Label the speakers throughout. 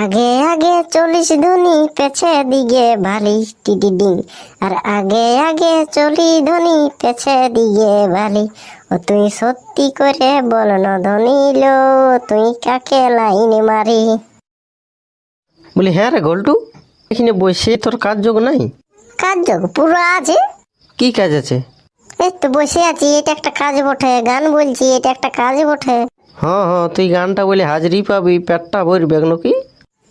Speaker 1: আগে আগে 40 ধনী পেছে দিগে ভালি টিডিডিং, আর আগে আগে চলি ধনী পেছে দিগে ভালি। ও তুই সত্যি করে বল না ধনী লো, তুই কাকে লাইনে মারি?
Speaker 2: বলি হ্যাঁ রে গোল্টু, এখানে বসে তোর কাজ যোগ নাই?
Speaker 1: কাজ যোগ পুরো আছে।
Speaker 2: কি কাজ আছে?
Speaker 1: এই তো বসে আছি, এটা একটা কাজ বটে। গান বলছি, এটা একটা কাজ বটে।
Speaker 2: হ্যাঁ হ্যাঁ, তুই গানটা বলে হাজিরি পাবি, পেটটা ভরবে নাকি?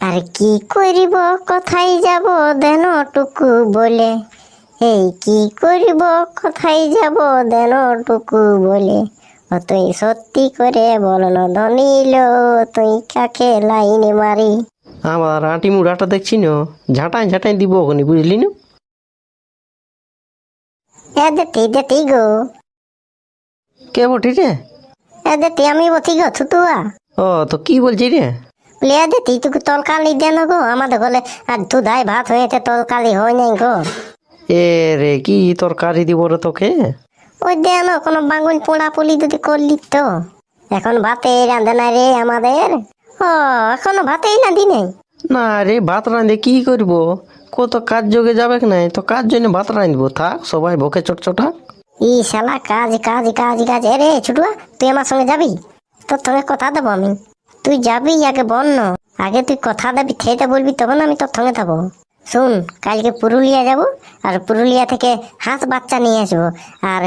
Speaker 1: আর কি করিব, কোথায় যাব দেনটুকু বলে। এই কি করিব, কোথায় যাব দেনটুকু বলে। ও তুই সত্যি করে বল না ধনী লো, তুই কাকে লাইনে মারি?
Speaker 2: আমার আঁটি মুড়াটা দেখছি না, ঝাঁটাই ঝাঁটাই দিব ওখানে, বুঝলি না?
Speaker 1: দেতি দেতি গো,
Speaker 2: কে বটি রে?
Speaker 1: দেতি আমি বতি গো থুতুয়া।
Speaker 2: ও তো কি বলছি রে?
Speaker 1: বলে দেতি তুই তলকালি দেন গো আমাদের বলে। আর দুধাই ভাত হয়েছে, তলকালি হয় নাই গো।
Speaker 2: এ রে, কি তরকারি দিব রে তোকে?
Speaker 1: ওই দেন কোনো বাঙুন পোড়া পুলি যদি করলি তো। এখন ভাতে রাঁধে নাই রে আমাদের। ও এখনো ভাতেই রাঁধি নাই?
Speaker 2: না রে, ভাত রাঁধে কি করব? কত কাজ যোগে যাবে নাই তো, কাজ জন্য ভাত রাঁধবো। থাক সবাই বকে চটচটা।
Speaker 1: ই শালা কাজ কাজ কাজ কাজ। রে ছুটুয়া, তুই আমার সঙ্গে যাবি? তোর সঙ্গে কথা দেবো আমি। তুই যাবি আগে বল না। আগে তুই কথা দেবি, খেতে বলবি, তখন আমি তোর সঙ্গে যাবো। শুন, কালকে পুরুলিয়া যাব, আর পুরুলিয়া থেকে হাঁস বাচ্চা নিয়ে আসবো। আর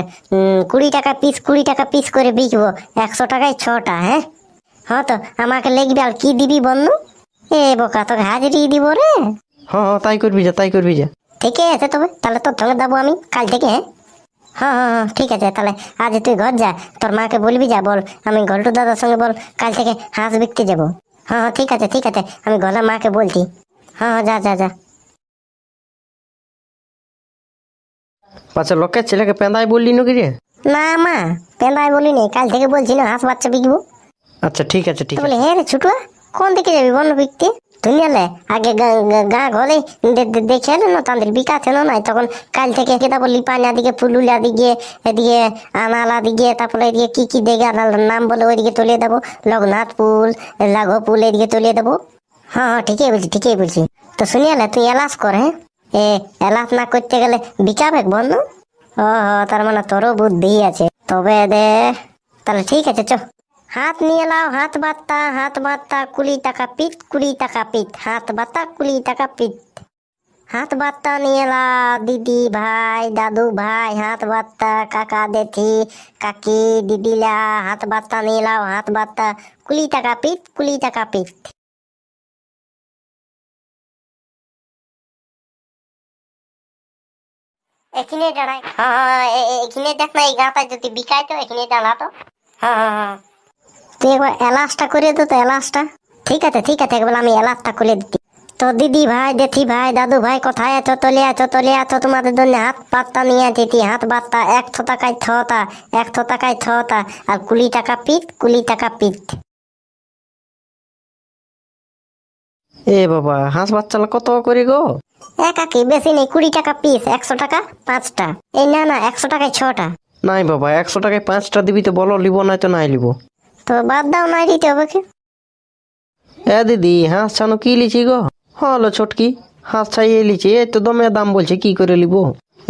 Speaker 1: 20 টাকা পিস, 20 টাকা পিস করে বিকবো। 100 টাকায় 6টা। হ্যাঁ হ্যাঁ, তো আমাকে লেগবে। আর কি দিবি বলনু? এ বোকা, তোকে হাজিরি দিব রে।
Speaker 2: হ্যাঁ হ্যাঁ, তাই করবি যা, তাই করবি যা।
Speaker 1: ঠিক আছে তবে, তাহলে তোর সঙ্গে যাবো আমি কাল থেকে। হ্যাঁ হ্যাঁ হ্যাঁ ঠিক আছে। তাহলে আজ তুই ঘর যা, তোর মাকে বলবি, যা বল আমি গল্টু দাদার সঙ্গে বল কাল থেকে হাঁস বিকতে যাবো। হ্যাঁ হ্যাঁ ঠিক আছে ঠিক আছে, আমি গলা মাকে বলছি। হ্যাঁ হ্যাঁ, যা যা যা।
Speaker 2: পাছে লোকের ছেলেকে পেঁদাই বললি নাকি রে?
Speaker 1: না মা, পেন্দাই বলিনি, কাল থেকে বলছি না হাঁস বাচ্চা বিকবো।
Speaker 2: আচ্ছা ঠিক আছে ঠিক
Speaker 1: তো
Speaker 2: আছে।
Speaker 1: বলে হ্যাঁ রে ছুটুয়া, কোন দিকে যাবি বন্য বিকতে? তুই এলে আগে গা ঘরে দেখে এলে না, তাদের বিকাছে না নাই, তখন কাল থেকে তারপর লিপানা দিকে, পুলুলিয়া দিকে, এদিকে আনালা দিকে, তারপরে এদিকে কি কি দেখে নাম বলে ওইদিকে তুলে দেবো। লগ্নাথপুল, লাঘপুল এদিকে তুলে দেবো। হ্যাঁ হ্যাঁ ঠিকই বলছি ঠিকই বলছি। তো শুনি এলে তুই এলাস কর। হ্যাঁ, এলাস না করতে গেলে বিকাবে বন্য। ও তার মানে তোরও বুদ্ধি আছে তবে দে। তাহলে ঠিক আছে, চ। হাত নিয়ে লাও, হাত বাত্তা, হাত বাত্তা 20 টাকা পিট, 20 টাকা পিট। হাত বাত্তা 20 টাকা পিট। হাত বাত্তা নিয়ে লাও দিদি ভাই, দাদু ভাই, হাত বাত্তা কাকা জেঠি কাকি দিদিলা, হাত বাত্তা নিয়ে লাও, হাত বাত্তা 20 টাকা পিট, 20 টাকা পিট। এখানে দাঁড়াই। হ্যাঁ এখানে দেখ না, এই গাঁটা যদি বিকায় তো এখানে দাঁড়া তো। হ্যাঁ হ্যাঁ হ্যাঁ, তুই একবার এলাচটা করে দে তো, এলাচটা। ঠিক আছে ঠিক আছে, একবার আমি এলাচটা করে দিচ্ছি। তো দিদি ভাই, জেঠি ভাই, দাদু ভাই কোথায় আছো? চলে আছো চলে আছো, তোমাদের জন্য হাত পাত্তা নিয়ে যেতি। হাত বাত্তা 100 টাকায় 6টা, 100 টাকায় 6টা। আর 20 টাকা পিট, 20 টাকা পিট।
Speaker 2: এ বাবা, হাঁস বাচ্চালা কত করে গো?
Speaker 1: একাকি বেশি নেই, 20 টাকা পিস, 100 টাকা 5টা। এই না না, 100 টাকায় 6টা।
Speaker 2: নাই বাবা, 100 টাকায় 5টা দিবি তো বলো, লিব নাই তো নাই লিব।
Speaker 1: তো বাদ দাও, নাই দিতে হবে কি?
Speaker 2: এ দিদি, হাঁস ছানো কি লিছি গো? হলো ছোটকি, হাঁস ছাইয়ে লিছি, এই তো দমে দাম বলছে, কি করে লিব?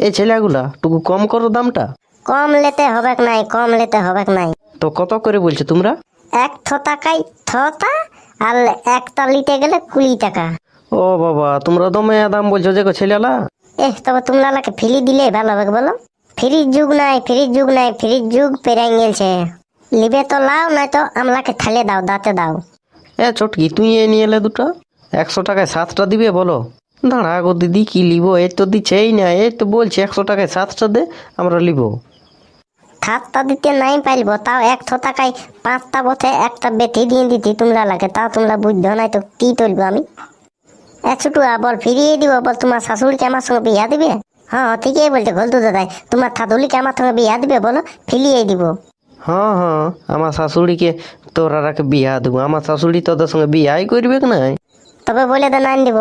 Speaker 2: এই ছেলেগুলা টুকু কম করো দামটা।
Speaker 1: কম লেতে হবে নাই, কম লেতে হবে নাই।
Speaker 2: তো কত করে বলছো তোমরা?
Speaker 1: 100 টাকায় 6টা, আর একটা লিতে গেলে 20 টাকা।
Speaker 2: ও বাবা, তোমরা দমে দাম বলছো যে গো ছেলেলা।
Speaker 1: তবে তোমরাকে ফ্রি দিলে ভালো হবে বলো। ফ্রির যুগ নাই, ফ্রির যুগ নাই, ফ্রির যুগ পেরাই গেছে। লিবে তো লাও, নাই তো আমলাকে থালে দাও, দাঁতে দাও।
Speaker 2: এ চটকি, তুই এ নিয়ে এলে দুটা। 100 টাকায় 7টা দিবে বলো? দাঁড়া গো দিদি, কি লিব? এই তো দিচ্ছেই না, এই তো বলছি 100 টাকায় 7টা দে, আমরা লিব।
Speaker 1: থাতটা দিতে নাই পাইলবো, তাও 100 টাকায় 5টা বসে একটা বেঠি দিয়ে দিতি তোমরা লাগে, তাও তোমরা বুঝছো নাই তো কি তুলবো আমি? ছুটু বল ফিরিয়ে দিব, বল তোমার শাশুড়িকে আমার সঙ্গে বিয়া দিবে? হ্যাঁ ঠিকই বলছে ঘলতু দাদাই, তোমার থাদুলিকে আমার সঙ্গে বিয়া দিবে বলো, ফিরিয়ে দিব।
Speaker 2: হ্যাঁ হ্যাঁ, আমার শাশুড়িকে তোরা বিয়া দেবো। আমার শাশুড়ি তোদের সঙ্গে বিয়াই করবে নাই।
Speaker 1: তবে বলে দে নাই দিব।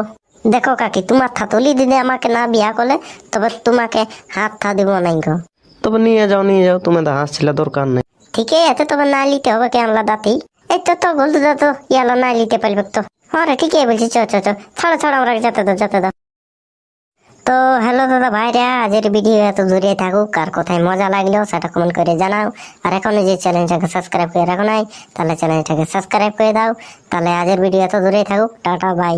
Speaker 1: দেখো কাকি, তোমার থাতলি দিদি আমাকে না বিয়া করলে, তবে তোমাকে হাত থা দিব নাই গো।
Speaker 2: তবে নিয়ে যাও নিয়ে যাও, তোমাদের হাঁস ছিল দরকার নেই।
Speaker 1: ঠিকই আছে, তবে না নিতে হবে কে আমরা দাঁতি। এই তো তো বলতে দাও তো ইয়ালো না নিতে পারবে তো। হ্যাঁ রে ঠিকই বলছি, চ চ চ, ছাড়ো ছাড়ো, আমরা যেতে দাও যেতে দাও। তো হ্যালো দাদা ভাইরা, আজের ভিডিও এত দূরে থাকুক, আর কোথায় মজা লাগলো সেটা কমেন্ট করে জানাও। আর এখনো যে চ্যানেলটাকে সাবস্ক্রাইব করে রাখো নাই, তাহলে চ্যানেলটাকে সাবস্ক্রাইব করে দাও। তাহলে আজের ভিডিও এত দূরে থাকুক, টাটা বাই।